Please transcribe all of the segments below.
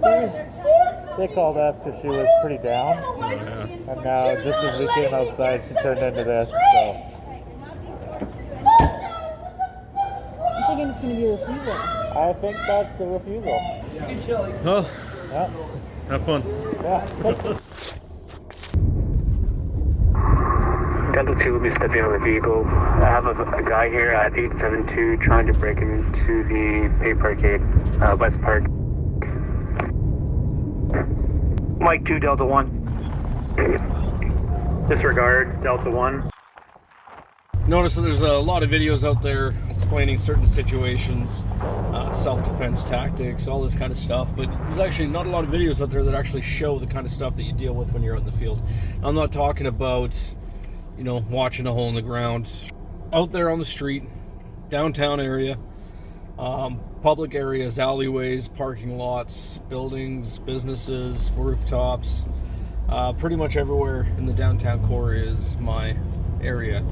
we'll see. They called us because she was pretty down. Yeah. And now, just as we came outside, she turned into this, so. I'm thinking it's going to be a refusal. I think that's a refusal. Well, Yeah. have fun. Yeah. Delta 2 will be stepping on the vehicle. I have a guy here at 872 trying to break into the Pay Parkade, West Park. Mike 2, Delta 1. Disregard, Delta 1. Notice that there's a lot of videos out there explaining certain situations, self-defense tactics, all this kind of stuff, but there's actually not a lot of videos out there that actually show the kind of stuff that you deal with when you're out in the field. I'm not talking about, you know, watching a hole in the ground. Out there on the street, downtown area, public areas, alleyways, parking lots, buildings, businesses, rooftops, pretty much everywhere in the downtown core is my area.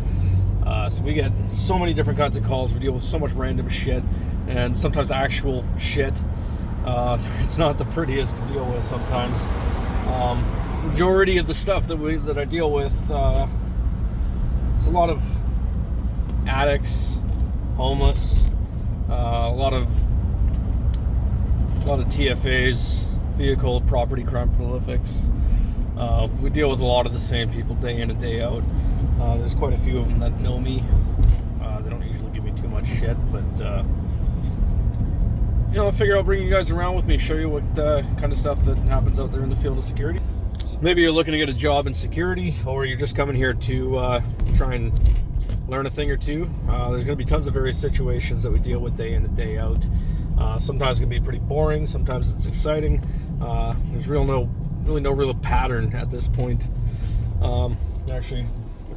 So we get so many different kinds of calls. We deal with so much random shit and sometimes actual shit. It's not the prettiest to deal with sometimes. Majority of the stuff that I deal with, it's a lot of addicts, homeless, a lot of TFAs, vehicle property crime prolifics. We deal with a lot of the same people day in and day out. There's quite a few of them that know me. They don't usually give me too much shit, but you know, I figure I'll bring you guys around with me, show you what kind of stuff that happens out there in the field of security. Maybe you're looking to get a job in security, or you're just coming here to try and learn a thing or two. There's going to be tons of various situations that we deal with day in and day out. Sometimes it's going to be pretty boring, sometimes it's exciting. There's really no real pattern at this point. Actually,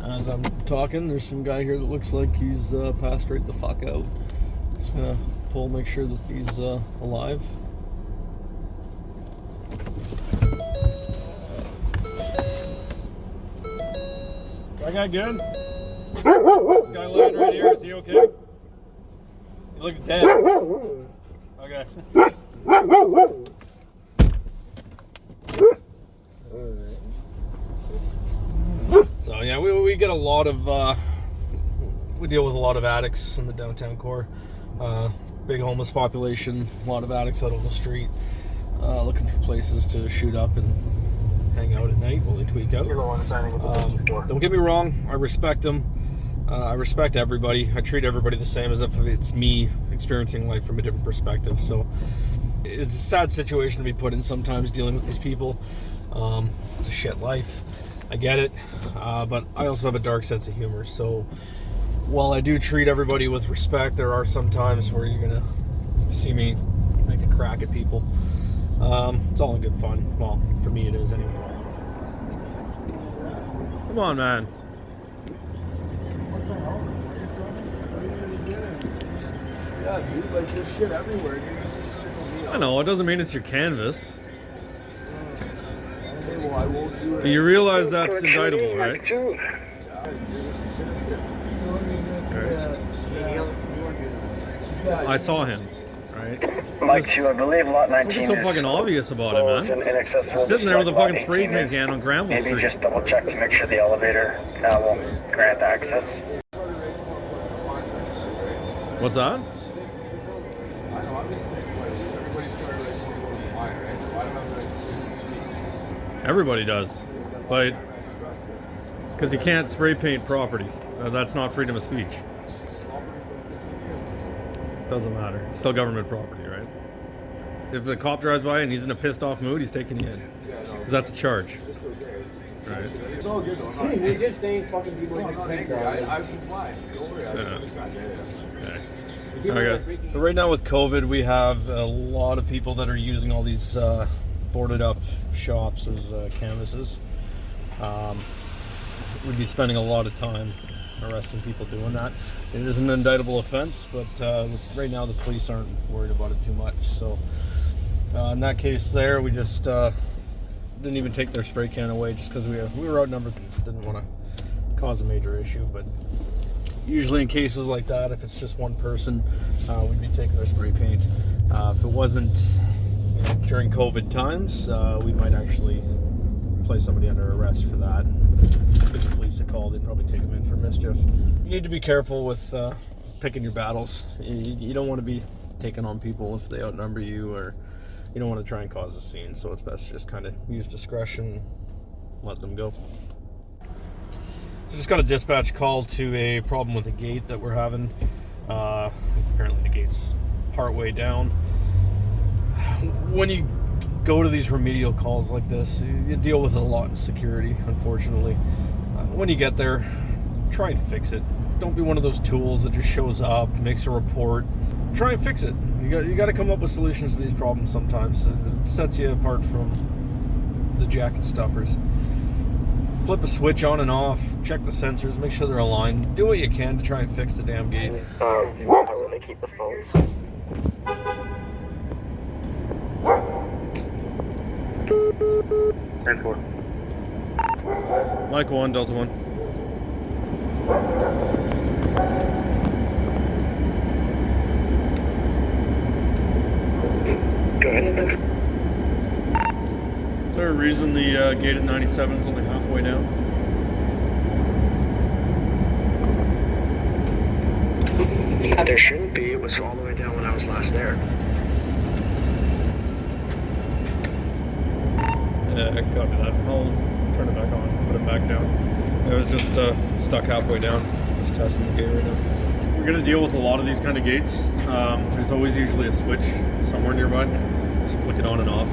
as I'm talking, there's some guy here that looks like he's passed right the fuck out. Just gonna pull, make sure that he's alive. That guy good? This guy laying right here, is he okay? He looks dead. Okay. So yeah, we get a lot of, we deal with a lot of addicts in the downtown core. Big homeless population, a lot of addicts out on the street, looking for places to shoot up and hang out at night while they tweak out. Don't get me wrong, I respect them. I respect everybody. I treat everybody the same as if it's me experiencing life from a different perspective. So it's a sad situation to be put in sometimes dealing with these people. It's a shit life. I get it, but I also have a dark sense of humor. So while I do treat everybody with respect, there are some times where you're gonna see me make a crack at people. It's all in good fun. Well, for me it is anyway. Come on, man. Yeah, dude, like there's shit everywhere, dude. I know, it doesn't mean it's your canvas. Okay, well, I won't do it. You realize that's indictable, right? I saw him, right? Mike 2, I believe lot 19 What's so fucking obvious about it, man? Inaccessible. Sitting there with a fucking spray paint can on Granville Maybe Street. just double check to make sure the elevator won't grant access. What's that? I know, I'm just saying, like, everybody's started like one of those line, right? So I don't have the right to speak. Everybody does, but because you can't spray paint property, that's not freedom of speech. Doesn't matter. It's still government property, right? If the cop drives by and he's in a pissed off mood, he's taking you in. Because that's a charge. It's okay. Right. It's all good though. I'm not You're angry. just saying fucking people I'm just not think angry. that. I comply. Don't worry. I just Yeah. understand. Yeah. Okay. Alright guys, so right now with COVID, we have a lot of people that are using all these boarded up shops as canvases. We'd be spending a lot of time arresting people doing that. It is an indictable offense, but right now the police aren't worried about it too much. So in that case there, we just didn't even take their spray can away just because we were outnumbered. Didn't want to cause a major issue, but usually in cases like that, if it's just one person, we'd be taking their spray paint. If it wasn't, during COVID times, we might actually place somebody under arrest for that. If the police are called, they'd probably take them in for mischief. You need to be careful with picking your battles. You don't want to be taking on people if they outnumber you, or you don't want to try and cause a scene, so it's best to just kind of use discretion, let them go. So just got a dispatch call to a problem with a gate that we're having. Apparently the gate's partway down. When you go to these remedial calls like this, you deal with a lot in security, unfortunately. When you get there, try and fix it. Don't be one of those tools that just shows up, makes a report. Try and fix it. You got to come up with solutions to these problems sometimes. It sets you apart from the jacket stuffers. Flip a switch on and off, check the sensors, make sure they're aligned. Do what you can to try and fix the damn gate. They keep the phones. 10-4. Mike 1, Delta 1. Go ahead. Is there a reason the gate at 97 is only halfway down? Yeah, there shouldn't be. It was all the way down when I was last there. Yeah, copy that. I'll turn it back on, put it back down. It was just stuck halfway down. Just testing the gate right now. We're gonna deal with a lot of these kind of gates. There's always usually a switch somewhere nearby. Just flick it on and off.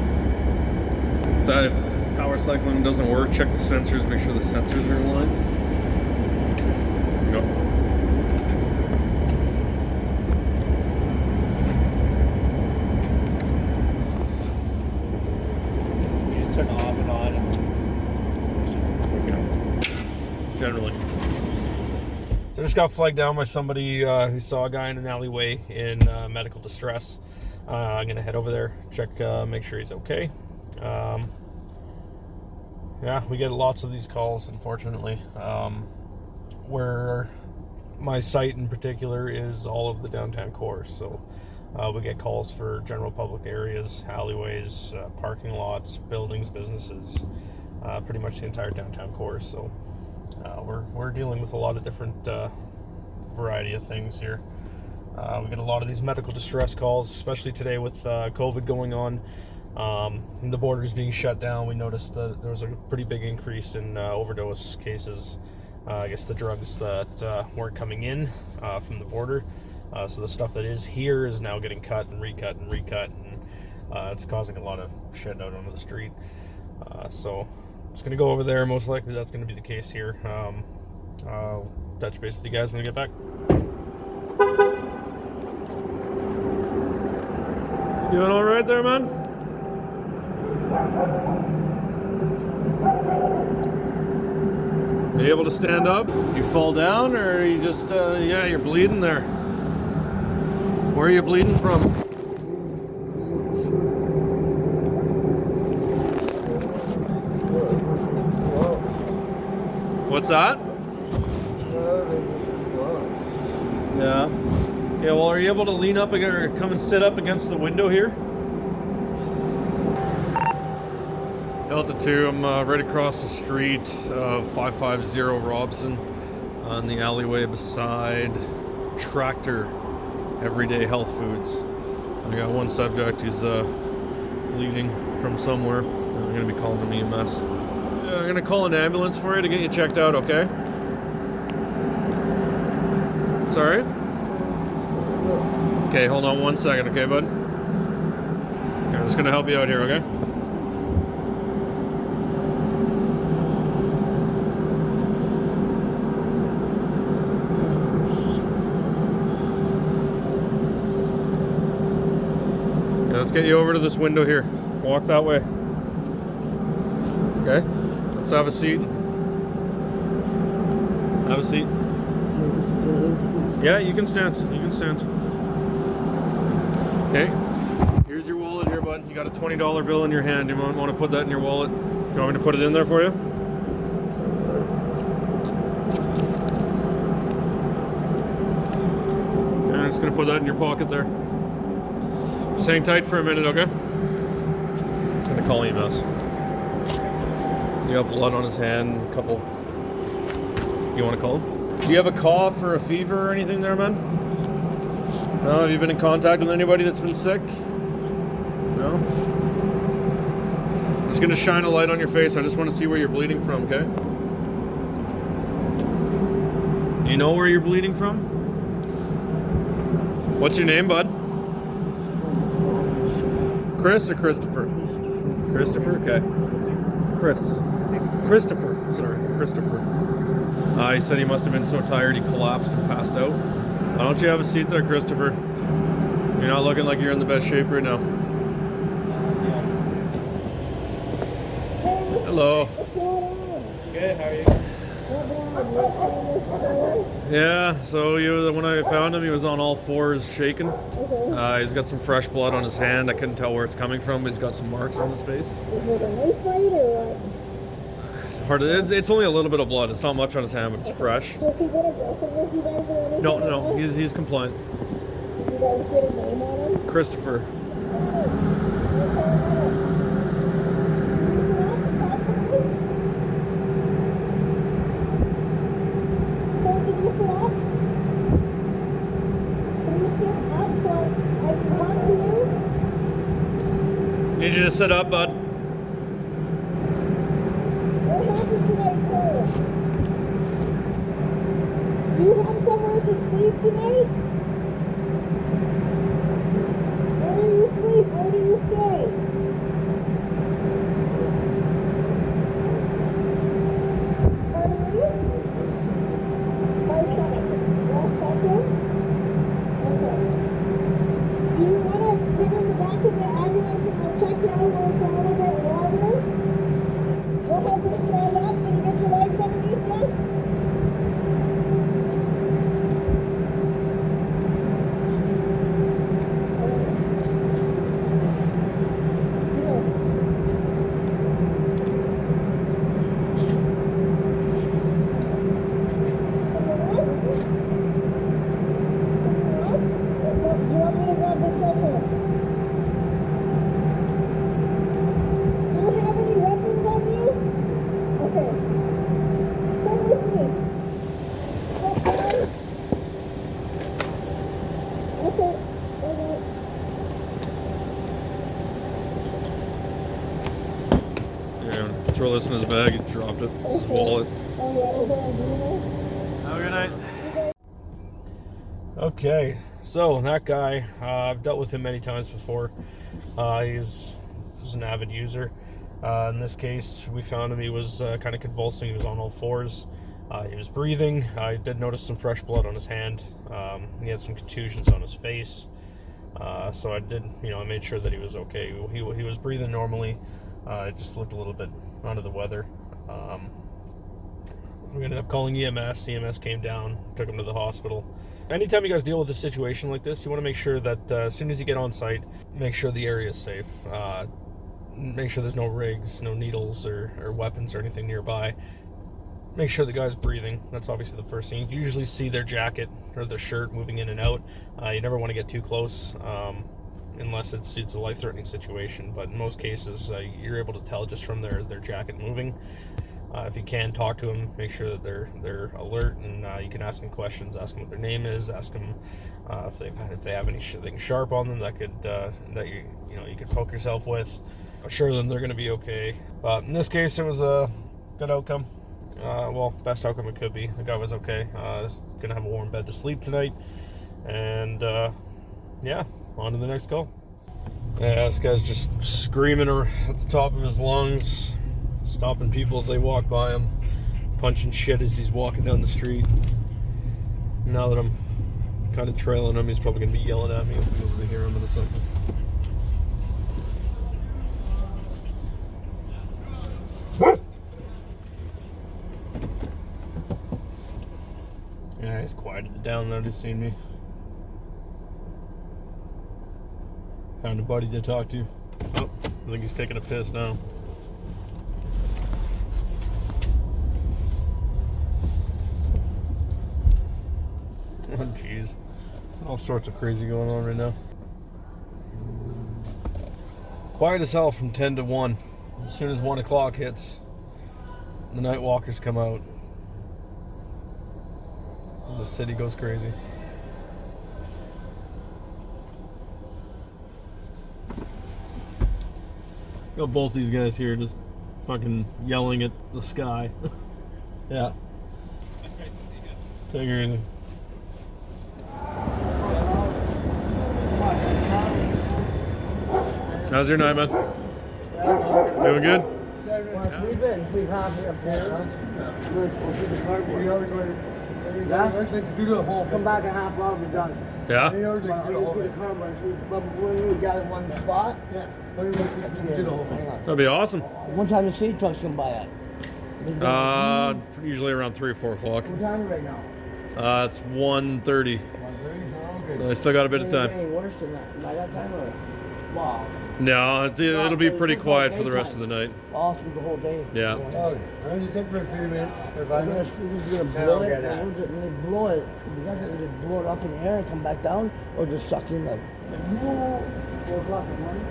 If power cycling doesn't work, check the sensors, make sure the sensors are aligned. Go. You just turn it off and on. Generally. So I just got flagged down by somebody who saw a guy in an alleyway in medical distress. I'm gonna head over there, check, make sure he's okay. Yeah, we get lots of these calls, unfortunately. Where my site in particular is all of the downtown core, so we get calls for general public areas, alleyways, parking lots, buildings, businesses, pretty much the entire downtown core. So we're dealing with a lot of different variety of things here. We get a lot of these medical distress calls, especially today with COVID going on. And the borders being shut down, we noticed that there was a pretty big increase in overdose cases. I guess the drugs that weren't coming in from the border, so the stuff that is here is now getting cut and recut and recut, and it's causing a lot of shit out onto the street. So just gonna go over there. Most likely that's gonna be the case here. I'll touch base with you guys when I get back. You doing all right there, man? Are you able to stand up? Did you fall down, or are you just, yeah, you're bleeding there. Where are you bleeding from? What's that? Yeah. Yeah, well, are you able to lean up or come and sit up against the window here? Delta 2, I'm right across the street of 550 Robson on the alleyway beside Tractor Everyday Health Foods. I got one subject who's bleeding from somewhere. I'm going to be calling an EMS. Yeah, I'm going to call an ambulance for you to get you checked out, okay? Sorry? Okay, hold on 1 second, okay, bud? Okay, I'm just going to help you out here, okay? Let's get you over to this window here. Walk that way. Okay? Let's have a seat. Have a seat. Yeah, you can stand. You can stand. Okay. Here's your wallet here, bud. You got a $20 bill in your hand. You might want to put that in your wallet. You want me to put it in there for you? Okay, I'm just going to put that in your pocket there. Just hang tight for a minute, okay? gonna call EMS. He's got blood on his hand, a couple. You wanna call him? Do you have a cough or a fever or anything there, man? No? Have you been in contact with anybody that's been sick? No? I'm just gonna shine a light on your face. I just wanna see where you're bleeding from, okay? Do you know where you're bleeding from? What's your name, bud? Chris or Christopher? Christopher, okay. Christopher, sorry, Christopher. He said he must have been so tired he collapsed and passed out. Why don't you have a seat there, Christopher? You're not looking like you're in the best shape right now. Hello. Good, how are you? Yeah, so when I found him, he was on all fours shaking. He's got some fresh blood on his hand. I couldn't tell where it's coming from, but he's got some marks on his face. Is it a knife fight or what? It's only a little bit of blood. It's not much on his hand, but it's fresh. Does he get aggressive with you guys or anything? No, he's compliant. You guys get a name on him? Christopher. Need you to sit up, bud. What happened tonight, sir? Do you have somewhere to sleep tonight? Where do you sleep? Where do you stay? Pardon me? By second. Last second? Okay. Do you want to get in the back of the ambulance and I'll check you out where it's a little bit warmer? We'll help you stand up. Can you get your legs underneath you? Do you want me to grab the stretcher? Do you have any weapons on you? Okay. Come with me. Okay. Okay. Okay. Yeah, throw this in his bag. He dropped it. It's his wallet. Oh yeah, is there a greener? Have a good night. Okay, so that guy, I've dealt with him many times before. He's an avid user. In this case, we found him. He was kind of convulsing. He was on all fours. He was breathing. I did notice some fresh blood on his hand. He had some contusions on his face. So I did, I made sure that he was okay. He was breathing normally. It just looked a little bit under the weather. We ended up calling EMS. EMS came down, took him to the hospital. Anytime you guys deal with a situation like this, you want to make sure that as soon as you get on site, make sure the area is safe. Make sure there's no rigs, no needles or weapons or anything nearby. Make sure the guy's breathing. That's obviously the first thing. You usually see their jacket or their shirt moving in and out. You never want to get too close unless it's a life-threatening situation. But in most cases, you're able to tell just from their jacket moving. If you can talk to them, make sure that they're alert, and you can ask them questions. Ask them what their name is. Ask them if they have anything sharp on them that could you could poke yourself with. Assure them they're going to be okay. But in this case, it was a good outcome. Best outcome it could be. The guy was okay. He's going to have a warm bed to sleep tonight, and yeah, on to the next call. Yeah, this guy's just screaming at the top of his lungs. Stopping people as they walk by him, punching shit as he's walking down the street. Now that I'm kind of trailing him, he's probably going to be yelling at me if I'm able to hear him in a second. Yeah, he's quieted down now. He's seen me. Found a buddy to talk to. Oh, I think he's taking a piss now. Oh, jeez. All sorts of crazy going on right now. Quiet as hell from 10 to 1. As soon as 1 o'clock hits, the night walkers come out. And the city goes crazy. Got both these guys here just fucking yelling at the sky. Yeah. Take her easy. How's your night, man? Doing good? We've been half up there. Come back a half hour, we're done. Yeah? But we got in one spot. That'd be awesome. One time the feed trucks come by at. Usually around 3 or 4 o'clock. What time right now? It's 1:30. So I still got a bit of time. Any worse than that? By that time or? Wow. No, it'll be pretty quiet for the rest of the night. All through the whole day. Yeah. I just sit for a few minutes or 5 We're minutes. gonna blow it. When they blow it, we got to either blow it up in the air and come back down, or just suck in the. 4 o'clock in the morning.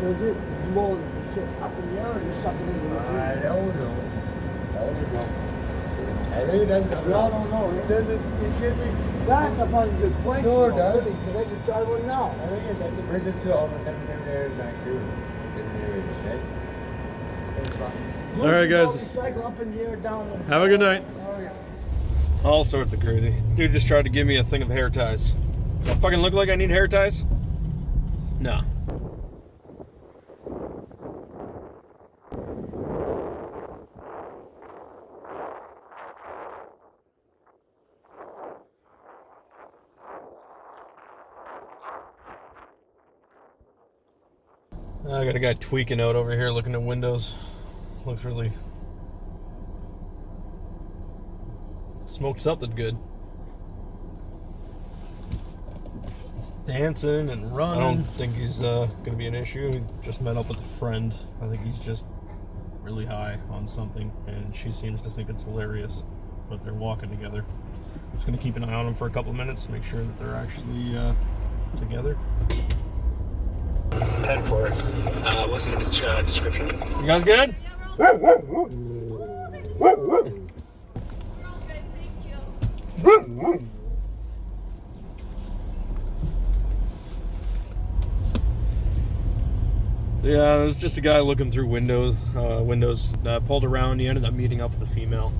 Or just blow the shit up in the air and just suck it into the. I don't know. I think it doesn't. We all don't know. It doesn't. It doesn't. That's a probably good question. No, it does. Because I just started one now. I think it's the bridges to almost every there is like too. All right, guys. Cycle up in the air, down. Have a good night. Oh yeah. All sorts of crazy. Dude just tried to give me a thing of hair ties. Do I fucking look like I need hair ties? No. I got a guy tweaking out over here looking at windows. Looks really smoked something good. Dancing and running. I don't think he's gonna be an issue. He just met up with a friend. I think he's just really high on something, and she seems to think it's hilarious. But they're walking together. Just gonna keep an eye on them for a couple of minutes to make sure that they're actually together. 10-4. What's the description? You guys good? Yeah, it was just a guy looking through windows. Pulled around. He ended up meeting up with a female,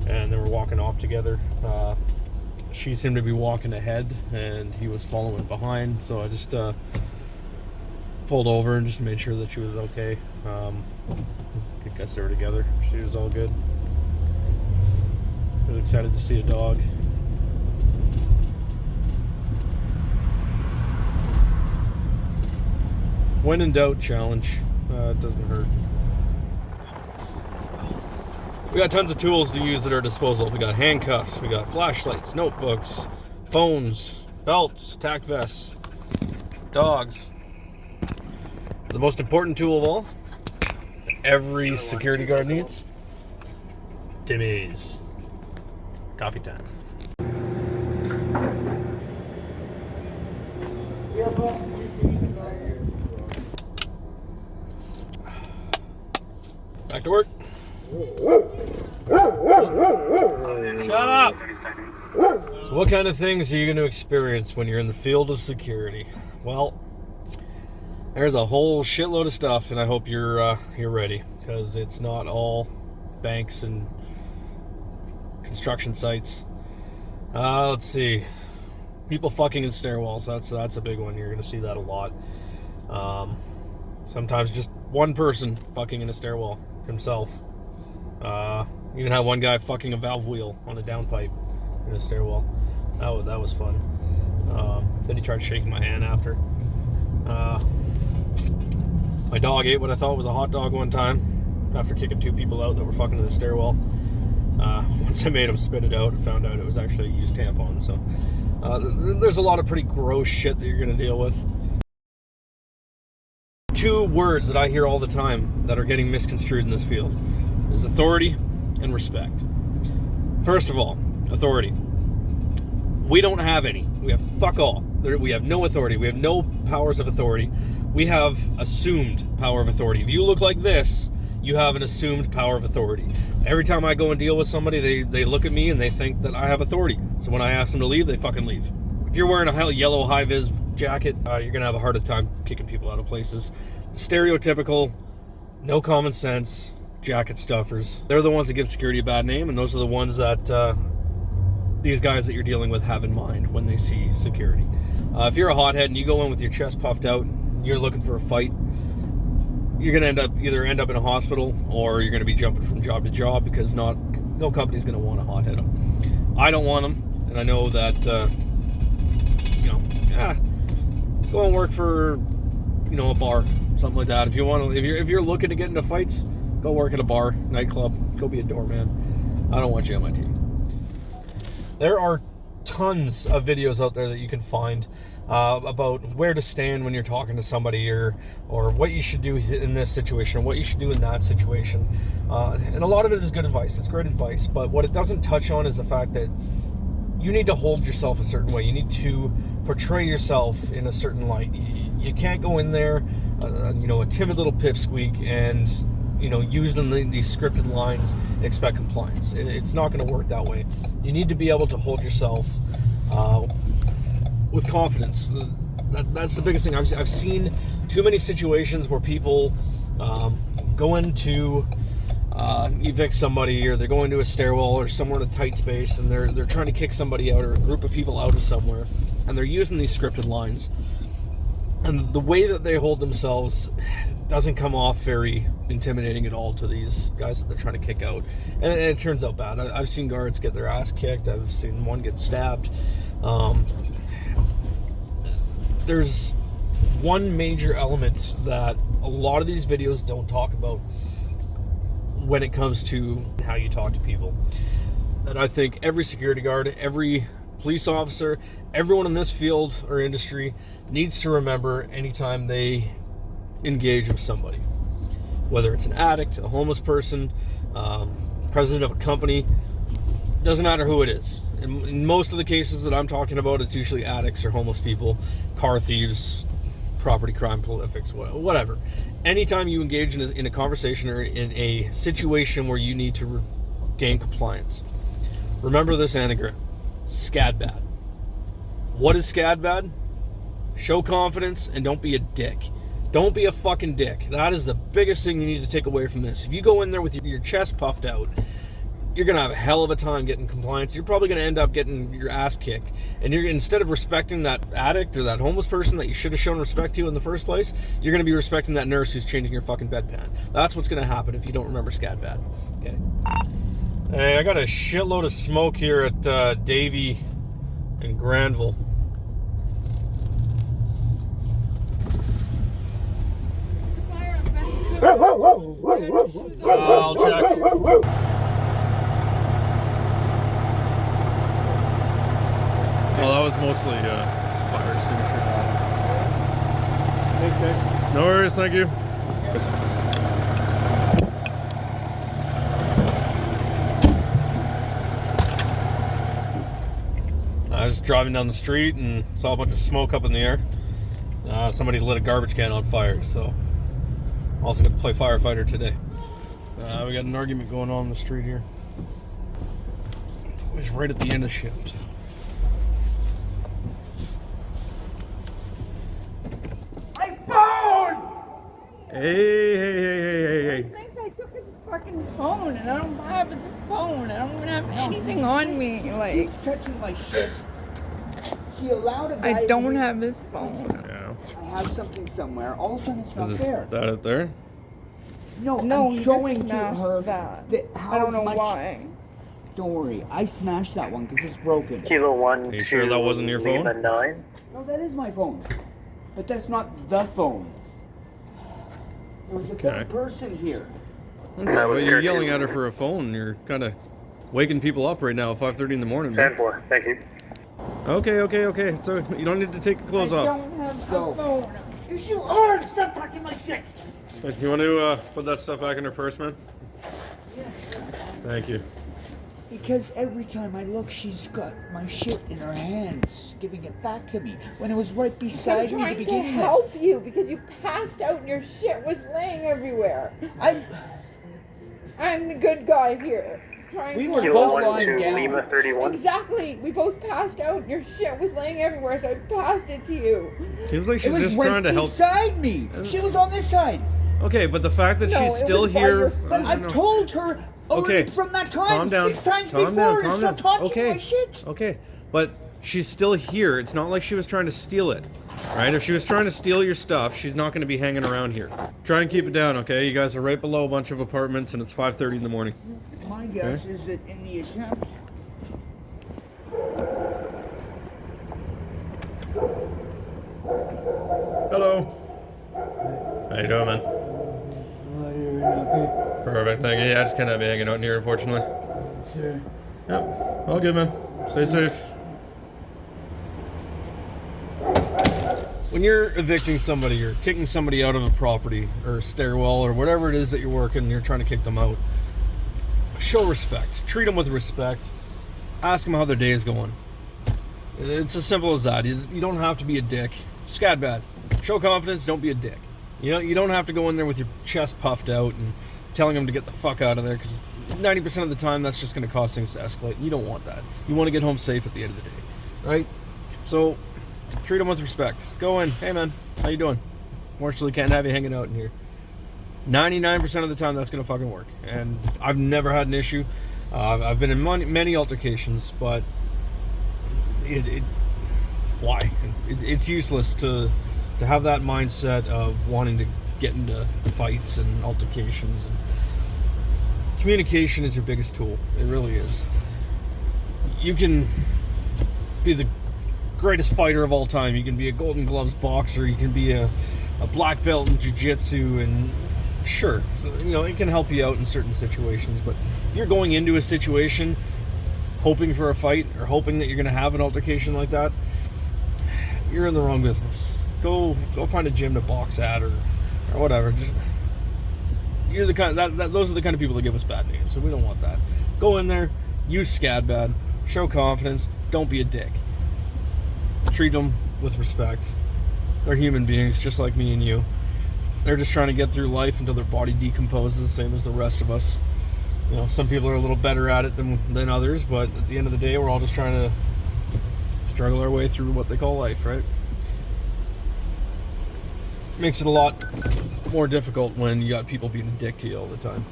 and they were walking off together. She seemed to be walking ahead, and he was following behind. So I just pulled over and just made sure that she was okay. I guess they were together. She was all good. Really excited to see a dog. When in doubt, challenge. It doesn't hurt. We got tons of tools to use at our disposal. We got handcuffs, we got flashlights, notebooks, phones, belts, tack vests, dogs. The most important tool of all, that every security guard needs, Timmy's. Coffee time. Back to work. Shut up! So what kind of things are you going to experience when you're in the field of security? Well, there's a whole shitload of stuff, and I hope you're ready, because it's not all banks and construction sites. Let's see. People fucking in stairwells. That's a big one. You're going to see that a lot. Sometimes just one person fucking in a stairwell himself. Even had one guy fucking a valve wheel on a downpipe in a stairwell. That was fun. Then he tried shaking my hand after. My dog ate what I thought was a hot dog one time after kicking 2 people out that were fucking in the stairwell. Once I made him spit it out, I found out it was actually a used tampon. So there's a lot of pretty gross shit that you're going to deal with. 2 words that I hear all the time that are getting misconstrued in this field is authority and respect. First of all, authority. We don't have any. We have fuck all. We have no authority. We have no powers of authority. We have assumed power of authority. If you look like this, you have an assumed power of authority. Every time I go and deal with somebody, they look at me and they think that I have authority. So when I ask them to leave, they fucking leave. If you're wearing a yellow high-vis jacket, you're going to have a harder time kicking people out of places. Stereotypical, no common sense, jacket stuffers. They're the ones that give security a bad name, and those are the ones that these guys that you're dealing with have in mind when they see security. If you're a hothead and you go in with your chest puffed out, you're looking for a fight, you're going to either end up in a hospital or you're going to be jumping from job to job because no company's going to want to hothead them. I don't want them, and I know that, go and work for, a bar, something like that. If you're looking to get into fights, go work at a bar, nightclub, go be a doorman. I don't want you on my team. There are tons of videos out there that you can find about where to stand when you're talking to somebody or what you should do in this situation, what you should do in that situation. And a lot of it is good advice. It's great advice. But what it doesn't touch on is the fact that you need to hold yourself a certain way. You need to portray yourself in a certain light. You can't go in there, a timid little pipsqueak and, use these scripted lines and expect compliance. It's not going to work that way. You need to be able to hold yourself with confidence. That's the biggest thing. I've seen too many situations where people go into evict somebody, or they're going to a stairwell or somewhere in a tight space, and they're trying to kick somebody out or a group of people out of somewhere, and they're using these scripted lines. And the way that they hold themselves doesn't come off very intimidating at all to these guys that they're trying to kick out. And it turns out bad. I've seen guards get their ass kicked. I've seen one get stabbed. There's one major element that a lot of these videos don't talk about when it comes to how you talk to people, that I think every security guard, every police officer, everyone in this field or industry needs to remember anytime they engage with somebody, whether it's an addict, a homeless person, president of a company, doesn't matter who it is. In most of the cases that I'm talking about, it's usually addicts or homeless people, car thieves, property crime prolifics, whatever. Anytime you engage in a conversation or in a situation where you need to gain compliance, remember this anagram: SCAD bad. What is SCAD bad? Show confidence and don't be a dick. Don't be a fucking dick. That is the biggest thing you need to take away from this. If you go in there with your chest puffed out, you're going to have a hell of a time getting compliance. You're probably going to end up getting your ass kicked. And instead of respecting that addict or that homeless person that you should have shown respect to in the first place, you're going to be respecting that nurse who's changing your fucking bedpan. That's what's going to happen if you don't remember SCAD bad. Okay. Hey, I got a shitload of smoke here at Davie and Granville. I'll check. Well, that was mostly fire extinguisher. Thanks, guys. No worries, thank you. I was driving down the street and saw a bunch of smoke up in the air. Somebody lit a garbage can on fire, so I'm also going to play firefighter today. We got an argument going on the street here. It's always right at the end of shift. My phone! Hey. He thinks I took his fucking phone, and I don't have his phone. I don't even have anything on me. Like, He's touching my shit. She allowed a guy. I don't have his phone. Yeah. I have something somewhere. All of a sudden, it's not Is there. that it there? No, No, I'm he showing just to smashed her that. how I don't know much. why. Don't worry, I smashed that one because it's broken. Kilo 1 Are you sure that wasn't your phone? 9. No, that is my phone, but that's not the phone. There was a Okay. third person here. Okay, well, you're yelling at her for a phone. You're kind of waking people up right now at 5:30 in the morning. Man. 10-4, thank you. Okay. So you don't need to take your clothes I off. don't have a phone. Yes, you are. Stop touching my shit. You want to put that stuff back in her purse, man? Yeah, sure. Thank you. Because every time I look, she's got my shit in her hands, giving it back to me, when it was right beside me to I'm trying to begin help with. you because you passed out and your shit was laying everywhere. I'm the good guy here. Trying We to were help both you. lying down. Lima 31. Exactly. We both passed out and your shit was laying everywhere, so I passed it to you. Seems like It she's was just right trying to help. beside me. She was on this side. Okay, but the fact that No, she's it still was by here. your But I I've don't know. told her already Okay, from that time calm down. 6 times Calm before down, to calm stop down. touching Okay. my shit. Okay, but she's still here. It's not like she was trying to steal it, right? If she was trying to steal your stuff, she's not going to be hanging around here. Try and keep it down, okay? You guys are right below a bunch of apartments, and it's 5:30 in the morning. My guess is that in the attempt. Hello. How you doing, man? Perfect, thank you. Yeah, I just can't have you hanging out in here, unfortunately. Sure. Yep, all good, man. Stay safe. When you're evicting somebody or kicking somebody out of a property or a stairwell or whatever it is that you're working and you're trying to kick them out, show respect. Treat them with respect. Ask them how their day is going. It's as simple as that. You don't have to be a dick. Scat bad. Show confidence, don't be a dick. You don't have to go in there with your chest puffed out and telling them to get the fuck out of there, because 90% of the time that's just going to cause things to escalate. You don't want that. You want to get home safe at the end of the day, right? So treat them with respect. Go in. Hey, man, how you doing? Fortunately, can't have you hanging out in here. 99% of the time that's going to fucking work. And I've never had an issue. I've been in many altercations, but why? It's useless to have that mindset of wanting to get into fights and altercations. Communication is your biggest tool. It really is. You can be the greatest fighter of all time. You can be a Golden Gloves boxer. You can be a black belt in jiu-jitsu, and sure, so, it can help you out in certain situations. But if you're going into a situation hoping for a fight or hoping that you're going to have an altercation like that, you're in the wrong business. Go find a gym to box at or whatever. Just you're the kind those are the kind of people that give us bad names, so we don't want that. Go in there, use scat bad, show confidence, don't be a dick. Treat them with respect. They're human beings just like me and you. They're just trying to get through life until their body decomposes, same as the rest of us. Some people are a little better at it than others, but at the end of the day, we're all just trying to struggle our way through what they call life, right? Makes it a lot more difficult when you got people being a dick to you all the time.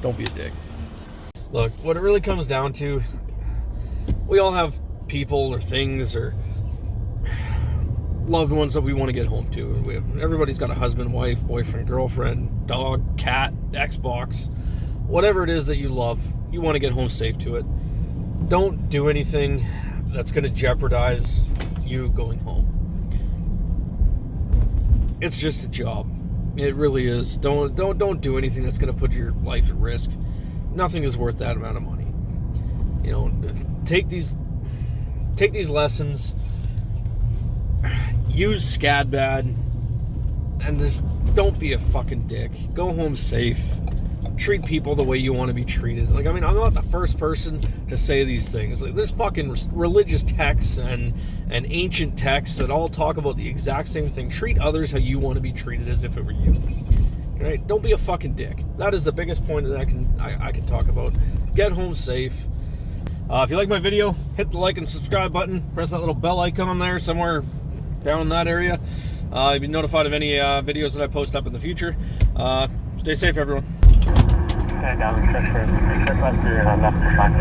Don't be a dick. Look, what it really comes down to, we all have people or things or loved ones that we want to get home to. Everybody's got a husband, wife, boyfriend, girlfriend, dog, cat, Xbox, whatever it is that you love, you want to get home safe to it. Don't do anything that's going to jeopardize you going home. It's just a job. It really is. Don't do anything that's going to put your life at risk. Nothing is worth that amount of money. Take these lessons. Use SCADBAD, and just don't be a fucking dick. Go home safe. Treat people the way you want to be treated. I'm not the first person to say these things. There's fucking religious texts and ancient texts that all talk about the exact same thing. Treat others how you want to be treated as if it were you. Right? Don't be a fucking dick. That is the biggest point that I can talk about. Get home safe. If you like my video, hit the like and subscribe button. Press that little bell icon there somewhere down in that area. You'll be notified of any videos that I post up in the future. Stay safe, everyone. Down the stretch first. Make sure faster and I'm not fine.